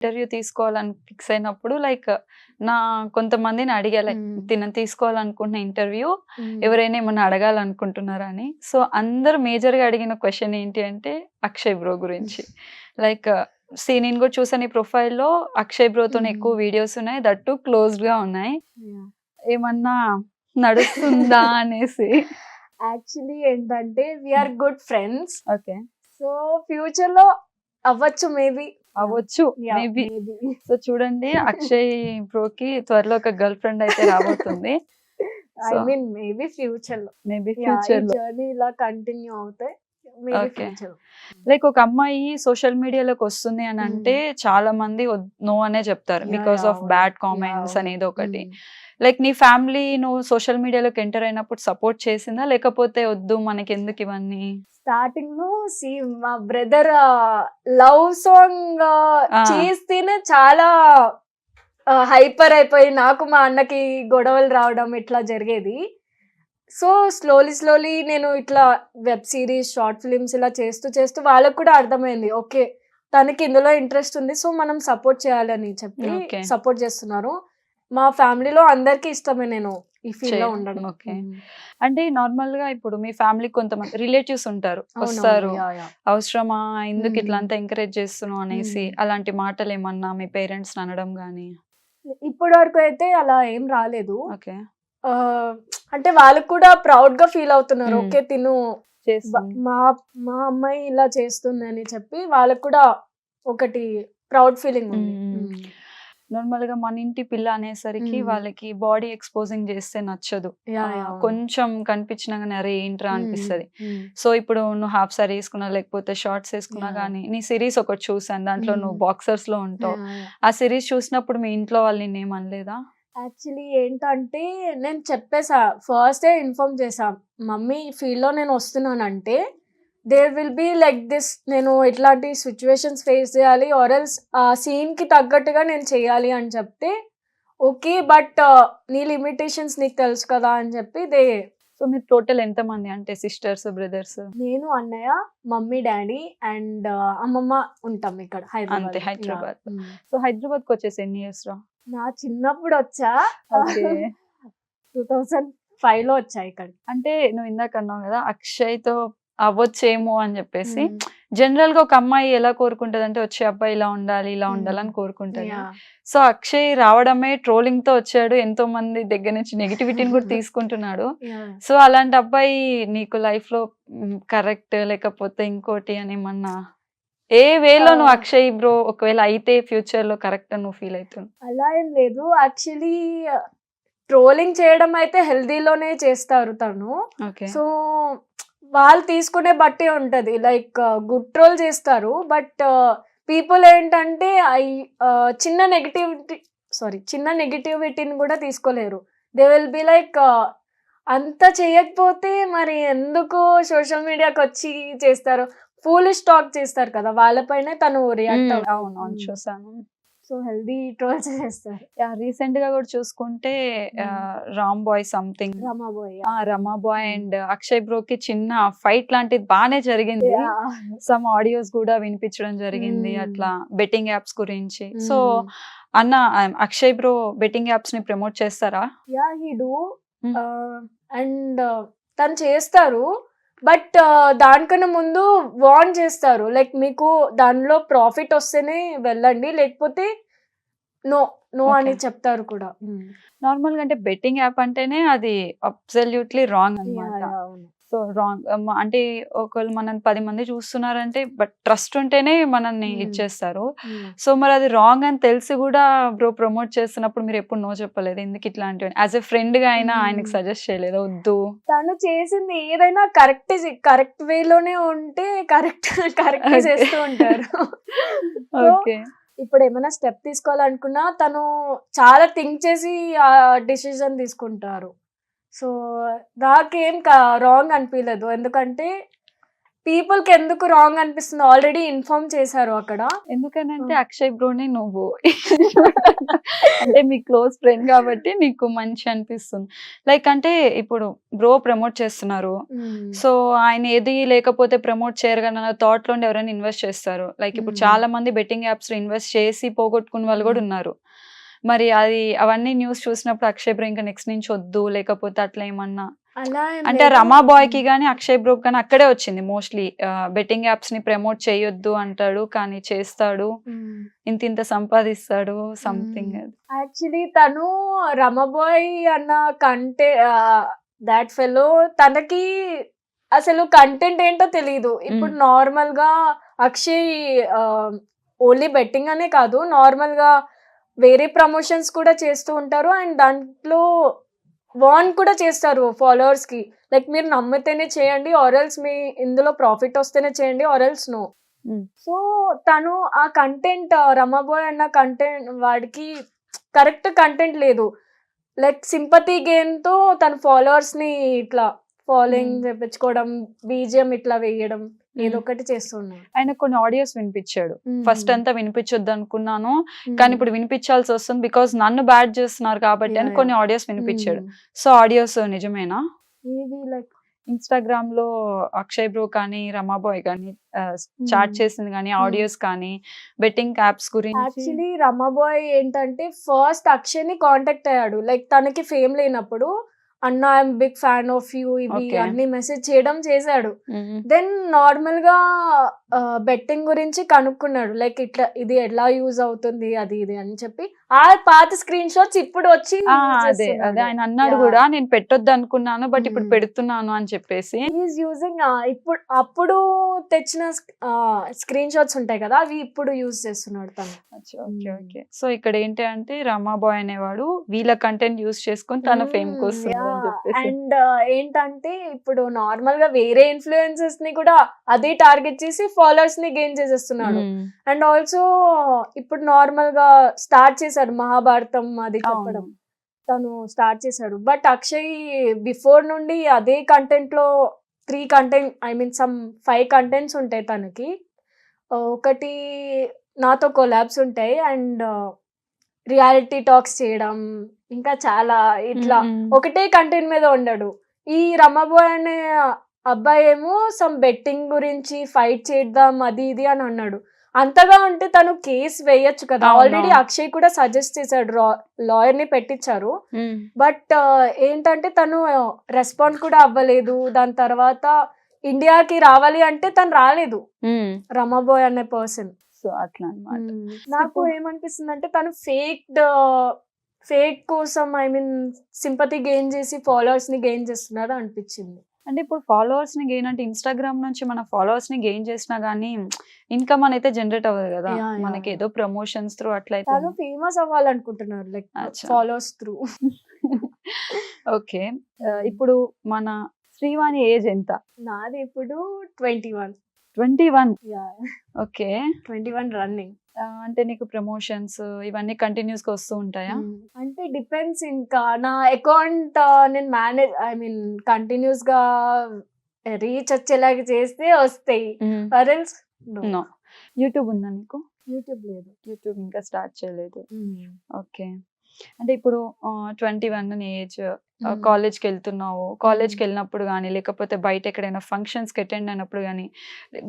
Interview తీసుకోవాలని fix అయినప్పుడు like నా కొంతమందిని అడిగా లైక్ తినని తీసుకోవాలనుకుంటున్న ఇంటర్వ్యూ ఎవరైనా ఏమన్నా అడగాలనుకుంటున్నారా అని. సో అందరూ మేజర్గా అడిగిన క్వశ్చన్ ఏంటి అంటే అక్షయ్ బ్రో గురించి. లైక్ నేను కూడా చూసాను ఈ ప్రొఫైల్లో అక్షయ్ బ్రోతో ఎక్కువ వీడియోస్ ఉన్నాయి, దట్టు క్లోజ్డ్గా ఉన్నాయి. ఏమన్నా నడుస్తుందా అనేసి. యాక్చువల్లీ ఏంటంటే we are good friends. Okay. So future లో అవ్వచ్చు మేబీ. అవ్వచ్చు మేబీ. సో చూడండి అక్షయ్ బ్రోకి త్వరలో ఒక గర్ల్ ఫ్రెండ్ అయితే రాబోతుంది. ఐ మీన్ మేబీ ఫ్యూచర్ లో జర్నీ ఇలా కంటిన్యూ అవుతాయి. లైక్ ఒక అమ్మాయి సోషల్ మీడియాలోకి వస్తుంది అని అంటే చాలా మంది నో అనే చెప్తారు బికాస్ ఆఫ్ బ్యాడ్ కామెంట్స్ అనేది ఒకటి. లైక్ నీ ఫ్యామిలీ నువ్వు సోషల్ మీడియాలోకి ఎంటర్ అయినప్పుడు సపోర్ట్ చేసిందా, లేకపోతే వద్దు మనకి ఎందుకు ఇవన్నీ? స్టార్టింగ్ లో మా బ్రదర్ లవ్ సాంగ్ చేస్తేనే చాలా హైపర్ అయిపోయి నాకు మా అన్నకి గొడవలు రావడం ఇట్లా జరిగేది. సో స్లోలీ నేను ఇట్లా వెబ్ సిరీస్, షార్ట్ ఫిలిమ్స్ ఇలా చేస్తూ వాళ్ళకు కూడా అర్థమైంది ఓకే తనకి ఇందులో ఇంట్రెస్ట్ ఉంది, సో మనం సపోర్ట్ చేయాలని చెప్పి సపోర్ట్ చేస్తున్నారు. మా ఫ్యామిలీలో అందరికి ఇష్టమే నేను ఈ ఫీల్డ్ లో ఉండడం. ఓకే. అంటే నార్మల్ గా ఇప్పుడు మీ ఫ్యామిలీ కొంతమంది రిలేటివ్స్ ఉంటారు, వస్తారు అవసరమా ఎందుకు ఇట్లా అంతా ఎంకరేజ్ చేస్తున్నావు అనేసి, అలాంటి మాటలు ఏమన్నా మీ పేరెంట్స్ అనడం గానీ? ఇప్పటి వరకు అయితే అలా ఏం రాలేదు. ఓకే. అంటే వాళ్ళకి కూడా ప్రౌడ్ గా ఫీల్ అవుతున్నారు, ఓకే తిను మా అమ్మాయి ఇలా చేస్తుంది అని చెప్పి వాళ్ళకి కూడా ఒకటి ప్రౌడ్ ఫీలింగ్ ఉంది. నార్మల్ గా మన ఇంటి పిల్ల అనేసరికి వాళ్ళకి బాడీ ఎక్స్పోజింగ్ చేస్తే నచ్చదు, కొంచెం కనిపించినా గానీ అరే ఏంట్రా అనిపిస్తుంది. సో ఇప్పుడు నువ్వు హాఫ్ సారీ వేసుకున్నా లేకపోతే షార్ట్స్ వేసుకున్నా గానీ, నీ సిరీస్ ఒకటి చూసాను దాంట్లో నువ్వు బాక్సర్స్ లో ఉంటావు, ఆ సిరీస్ చూసినప్పుడు మీ ఇంట్లో వాళ్ళు నిన్నేమనలేదా? యాక్చువల్లీ ఏంటంటే నేను చెప్పేసా, ఫస్ట్ ఇన్ఫార్మ్ చేసా మమ్మీ ఫీల్డ్ లో నేను వస్తున్నానంటే there will be like this, నేను ఇట్లాంటి సిచ్యువేషన్స్ ఫేస్ చేయాలి ఆర్ ఎల్స్ ఆ సీన్ కి తగ్గట్టుగా నేను చేయాలి అని చెప్తే ఓకే బట్ నీ లిమిటేషన్స్ నీకు తెలుసు కదా అని చెప్పి సో మీరు టోటల్ ఎంత మంది అంటే సిస్టర్స్ బ్రదర్స్? నేను, అన్నయ్య, మమ్మీ, డాడీ అండ్ అమ్మమ్మ ఉంటాం ఇక్కడ హైదరాబాద్. సో హైదరాబాద్ కి వచ్చేసి ఎన్ని ఇయర్స్ రా? నా చిన్నప్పుడు వచ్చా, 2005 లో వచ్చా ఇక్కడ. అంటే నువ్వు ఇందాక అన్నావు కదా అక్షయ్ తో అవ్వచ్చేమో అని చెప్పేసి, జనరల్ గా ఒక అమ్మాయి ఎలా కోరుకుంటది అంటే వచ్చే అబ్బాయి ఇలా ఉండాలి అని కోరుకుంటది. సో అక్షయ్ రావడమే ట్రోలింగ్ తో వచ్చాడు, ఎంతో మంది దగ్గర నుంచి నెగిటివిటీని కూడా తీసుకుంటున్నాడు. సో అలాంటి అబ్బాయి నీకు లైఫ్ లో కరెక్ట్ లేకపోతే ఇంకోటి అని ఏమన్నా ఏ వేలో నువ్వు అక్షయ్ బ్రో ఒకవేళ అయితే ఫ్యూచర్ లో కరెక్ట్ నువ్వు ఫీల్ అవుతుంది? అలా ఏం లేదు, యాక్చువల్లీ ట్రోలింగ్ చేయడం అయితే హెల్దీలోనే చేస్తారు తను. సో వాళ్ళు తీసుకునే బట్టి ఉంటది, లైక్ గుడ్ ట్రోల్ చేస్తారు బట్ పీపుల్ ఏంటంటే చిన్న నెగిటివిటీని కూడా తీసుకోలేరు. దే విల్ బి లైక్ అంత చేయకపోతే మరి ఎందుకు సోషల్ మీడియాకి వచ్చి చేస్తారు, ఫూలిష్ టాక్ చేస్తారు కదా, వాళ్ళపైనే తను రియాక్ట్. అవును చూసాను. సో హెల్దీ ట్రోల్స్ చేస్తారు. రీసెంట్ గా కూడా చూసుకుంటే Ram boy something, Rama boy and Akshay బ్రోకి చిన్న ఫైట్ లాంటిది బానే జరిగింది, సమ్ ఆడియోస్ కూడా వినిపించడం జరిగింది అట్లా బెట్టింగ్ యాప్స్ గురించి. సో అన్న అక్షయ్ బ్రో బెట్టింగ్ యాప్స్ ని ప్రమోట్ చేస్తారా? హీ డూ అండ్ తను చేస్తారు బట్ దానికన్నా ముందు వార్న్ చేస్తారు, లైక్ మీకు దానిలో ప్రాఫిట్ వస్తేనే వెళ్ళండి లేకపోతే నో అని చెప్తారు కూడా. నార్మల్ గా అంటే బెట్టింగ్ యాప్ అంటేనే అది అబ్సల్యూట్లీ రాంగ్ అన్నమాట. సో రాంగ్ అంటే ఒకళ్ళు మనం 10 మంది చూస్తున్నారంటే బట్ ట్రస్ట్ ఉంటేనే మనల్ని ఇచ్చేస్తారు. సో మరి అది రాంగ్ అని తెలిసి కూడా బ్రో ప్రమోట్ చేస్తున్నప్పుడు మీరు ఎప్పుడు నో చెప్పలేదు? ఎందుకు ఇట్లాంటివి యాజ్ ఎ ఫ్రెండ్ గా అయినా ఆయనకి సజెస్ట్ చేయలేదు వద్దు? తను చేసింది ఏదైనా కరెక్ట్ వేలోనే ఉంటే కరెక్ట్ చేస్తూ ఉంటారు. ఇప్పుడు ఏమైనా స్టెప్ తీసుకోవాలనుకున్నా తను చాలా థింక్ చేసి ఆ డిసిజన్ తీసుకుంటారు. సో నాకేం రాంగ్ అనిపించలేదు, ఎందుకంటే పీపుల్ కి ఎందుకు రాంగ్ అనిపిస్తుంది, ఆల్రెడీ ఇన్ఫార్మ్ చేశారు అక్కడ. ఎందుకనంటే అక్షయ్ బ్రోని నువ్వు అంటే మీ క్లోజ్ ఫ్రెండ్ కాబట్టి నీకు మంచి అనిపిస్తుంది. లైక్ అంటే ఇప్పుడు బ్రో ప్రమోట్ చేస్తున్నారు, సో ఆయన ఏది లేకపోతే ప్రమోట్ చేయరు కానీ అన్న థాట్ లో ఎవరైనా ఇన్వెస్ట్ చేస్తారు. లైక్ ఇప్పుడు చాలా మంది బెట్టింగ్ యాప్స్ లో ఇన్వెస్ట్ చేసి పోగొట్టుకున్న వాళ్ళు కూడా ఉన్నారు. మరి అది అవన్నీ న్యూస్ చూసినప్పుడు అక్షయ్ బ్రో ఇంకా నెక్స్ట్ నుంచి వద్దు లేకపోతే అట్లా ఏమన్నా అలా అంటే రమా బాయ్ కి గానీ అక్షయ్ బ్రో కానీ అక్కడే వచ్చింది మోస్ట్లీ బెట్టింగ్ యాప్స్ ని ప్రమోట్ చేయొద్దు అంటాడు కానీ చేస్తాడు, ఇంత సంపాదిస్తాడు సంథింగ్. యాక్చువల్లీ తను రమబాయ్ అన్న దాట్ ఫెలో తనకి అసలు కంటెంట్ ఏంటో తెలియదు. ఇప్పుడు నార్మల్ గా అక్షయ్ ఓన్లీ బెట్టింగ్ అనే కాదు, నార్మల్ గా వేరే ప్రమోషన్స్ కూడా చేస్తూ ఉంటారు అండ్ దాంట్లో వార్న్ కూడా చేస్తారు ఫాలోవర్స్ కి, లైక్ మీరు నమ్మితేనే చేయండి ఆర్ఎల్స్ మీ ఇందులో ప్రాఫిట్ వస్తేనే చేయండి ఆర్ఎల్స్ నో. సో తను ఆ కంటెంట్ రమాబాయ్ అన్న కంటెంట్ వాడికి కరెక్ట్ కంటెంట్ లేదు, లైక్ సింపతి గేమ్ తో తన ఫాలోవర్స్ ని ఇట్లా ఫాలోయింగ్ తెప్పించుకోవడం, బీజిఎం ఇట్లా వేయడం, ఏదో ఒకటి చేస్తున్నాడు. ఆయన కొన్ని ఆడియోస్ వినిపించాడు, ఫస్ట్ అంతా వినిపించొద్దు అనుకున్నాను కానీ ఇప్పుడు వినిపించాల్సి వస్తుంది బికాస్ నన్ను బ్యాడ్ చేస్తున్నారు కాబట్టి అని కొన్ని ఆడియోస్ వినిపించాడు. సో ఆడియోస్ నిజమేనా? లైక్ ఇన్స్టాగ్రామ్ లో అక్షయ్ బ్రో కానీ రమాబాయ్ కానీ చాట్ చేసింది కానీ ఆడియోస్ కానీ బెట్టింగ్ యాప్స్ గురించి. యాక్చువల్లీ రమాబాయ్ ఏంటంటే ఫస్ట్ అక్షయ్ ని కాంటాక్ట్ అయ్యాడు, లైక్ తనకి ఫేమ్ లేనప్పుడు అన్న I'm big fan of you ఇవి అన్ని మెసేజ్ చేయడం చేశాడు. దెన్ నార్మల్ గా బెట్టింగ్ గురించి కనుక్కున్నాడు, లైక్ ఇట్లా ఇది ఎలా యూజ్ అవుతుంది అది ఇది అని చెప్పి ఆ పాత స్క్రీన్ షాట్స్ ఇప్పుడు వచ్చి అదే ఆయన అన్నాడు కూడా నేను పెట్టొద్దు అనుకున్నాను బట్ ఇప్పుడు పెడుతున్నాను అని చెప్పేసి. యూజింగ్ ఇప్పుడు అప్పుడు తెచ్చిన స్క్రీన్ షాట్స్ ఉంటాయి కదా అవి ఇప్పుడు యూజ్ చేస్తున్నాడు తను. Okay okay. సో ఇక్కడ ఏంటి అంటే రమాబాయ్ అనేవాడు వీళ్ళ కంటెంట్ యూజ్ చేసుకొని తన ఫేమ్ కోసం. అండ్ ఏంటంటే ఇప్పుడు నార్మల్ గా వేరే ఇన్ఫ్లుయెన్సర్స్ ని కూడా అదే టార్గెట్ చేసి ఫాలోవర్స్ ని గెయిన్ చేసేస్తున్నాడు. అండ్ ఆల్సో ఇప్పుడు నార్మల్ గా స్టార్ట్ చేశాడు మహాభారతం అది చెప్పడం, తను స్టార్ట్ చేశాడు. బట్ అక్షయ్ బిఫోర్ నుండి అదే కంటెంట్ లో 5 కంటెంట్స్ ఉంటాయి తనకి. ఒకటి నాతో కొలాబ్స్ ఉంటాయి అండ్ రియాలిటీ టాక్స్ చేయడం, ఇంకా చాలా ఇట్లా ఒకటే కంటెంట్ మీద ఉండడు. ఈ రమాబాయ్ అనే అబ్బాయి ఏమో సమ్ బెట్టింగ్ గురించి ఫైట్ చేద్దాం అది ఇది అని అన్నాడు. అంతగా ఉంటే తను కేసు వేయొచ్చు కదా, ఆల్రెడీ అక్షయ్ కూడా సజెస్ట్ చేశాడు, లాయర్ ని పెట్టించారు. బట్ ఏంటంటే తను రెస్పాండ్ కూడా అవ్వలేదు. దాని తర్వాత ఇండియాకి రావాలి అంటే తను రాలేదు రమాబాయ్ అనే పర్సన్. సో అట్లా అన్నమాట. నాకు ఏమనిపిస్తుంది అంటే తను ఫేక్ కోసం సింపతి గెయిన్ చేసి ఫాలోవర్స్ ని గెయిన్ చేస్తున్నాడు అనిపించింది. అంటే ఇప్పుడు ఫాలోవర్స్ ని గెయిన్ అంటే ఇన్స్టాగ్రామ్ నుంచి మన ఫాలోవర్స్ ని గెయిన్ చేసినా గానీ ఇన్కమ్ అయితే జనరేట్ అవ్వదు కదా, మనకి ఏదో ప్రమోషన్స్ త్రూ అట్లయితే. ఫేమస్ అవ్వాలనుకుంటున్నారు లైక్ ఫాలోవర్స్ త్రూ. ఓకే. ఇప్పుడు మన శ్రీవాణి ఏజ్ ఎంత? నాది ఇప్పుడు 21. 21. ఓకే. 21 రన్నింగ్. అంటే నీకు ప్రమోషన్స్ ఇవన్నీ కంటిన్యూస్ గా వస్తూ ఉంటాయా? అంటే డిపెండ్స్, ఇంకా నా అకౌంట్ నేను కంటిన్యూస్ గా రీచ్ వచ్చేలాగా చేస్తే వస్తాయి. నో. యూట్యూబ్ ఉందా నీకు? యూట్యూబ్ లేదు. యూట్యూబ్ ఇంకా స్టార్ట్ చేయలేదు. ఓకే. అంటే ఇప్పుడు 21 ఏజ్, కాలేజ్కి వెళ్తున్నావు, కాలేజ్కి వెళ్ళినప్పుడు కానీ లేకపోతే బయట ఎక్కడైనా ఫంక్షన్స్ కి అటెండ్ అయినప్పుడు కానీ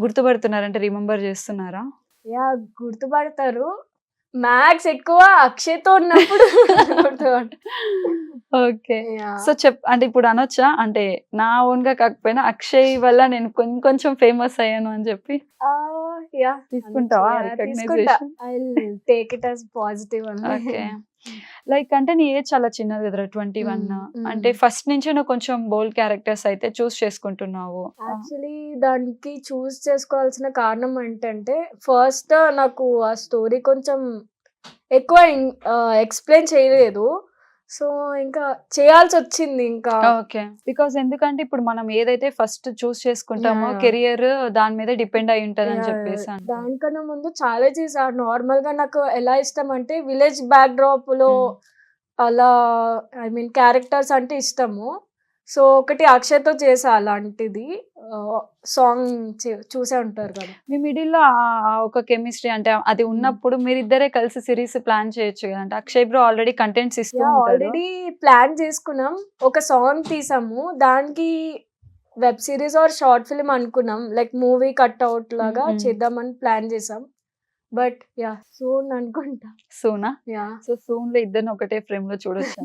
గుర్తుపడుతున్నారంటే రిమెంబర్ చేస్తున్నారా? గుర్తుపడతారు. మ్యాథ్స్ ఎక్కువ అక్షయ్తో ఉన్నప్పుడు. ఓకే. సో అంటే ఇప్పుడు అనొచ్చా, అంటే నా ఓన్ గా కాకపోయినా అక్షయ్ వల్ల నేను కొంచెం ఫేమస్ అయ్యాను అని చెప్పి తీసుకుంటావా? ఓకే. లైక్ అంటే నీ ఏజ్ చాలా చిన్నది కదా 21. అంటే ఫస్ట్ నుంచి నువ్వు కొంచెం బోల్డ్ క్యారెక్టర్స్ అయితే చూస్ చేసుకుంటున్నావు. యాక్చువల్లీ దానికి చూస్ చేసుకోవాల్సిన కారణం ఏంటంటే ఫస్ట్ నాకు ఆ స్టోరీ కొంచెం ఎక్కువ ఎక్స్ప్లెయిన్ చేయలేదు, సో ఇంకా చేయాల్సి వచ్చింది ఇంకా. ఓకే. బికాస్ ఎందుకంటే ఇప్పుడు మనం ఏదైతే ఫస్ట్ చూస్ చేసుకుంటామో కెరియర్ దాని మీద డిపెండ్ అయి ఉంటది అని చెప్పేసి. దానికన్నా ముందు చాలా చేశాను. నార్మల్ గా నాకు ఎలా ఇష్టం అంటే విలేజ్ బ్యాక్ డ్రాప్ లో అలా క్యారెక్టర్స్ అంటే ఇష్టము. సో ఒకటి అక్షయ్తో చేసా అలాంటిది సాంగ్ చూసే ఉంటారు కదా. మీ మిడిల్లో ఒక కెమిస్ట్రీ అంటే అది ఉన్నప్పుడు మీరిద్దరే కలిసి సిరీస్ ప్లాన్ చేయొచ్చు కదా. అంటే అక్షయ్ బ్రో ఆల్రెడీ కంటెంట్స్ ఇస్తూ ఉంటాడు. ఆల్రెడీ ప్లాన్ చేసుకున్నాం, ఒక సాంగ్ తీసాము, దానికి web series or short film అనుకున్నాం, లైక్ మూవీ కట్ అవుట్ లాగా చేద్దామని ప్లాన్ చేసాం. బట్ యా సూన్ అనుకుంటా. సూనా? యా సో సూన్ లో ఇద్దరిని ఒకటే ఫ్రేమ్ లో చూడొచ్చు.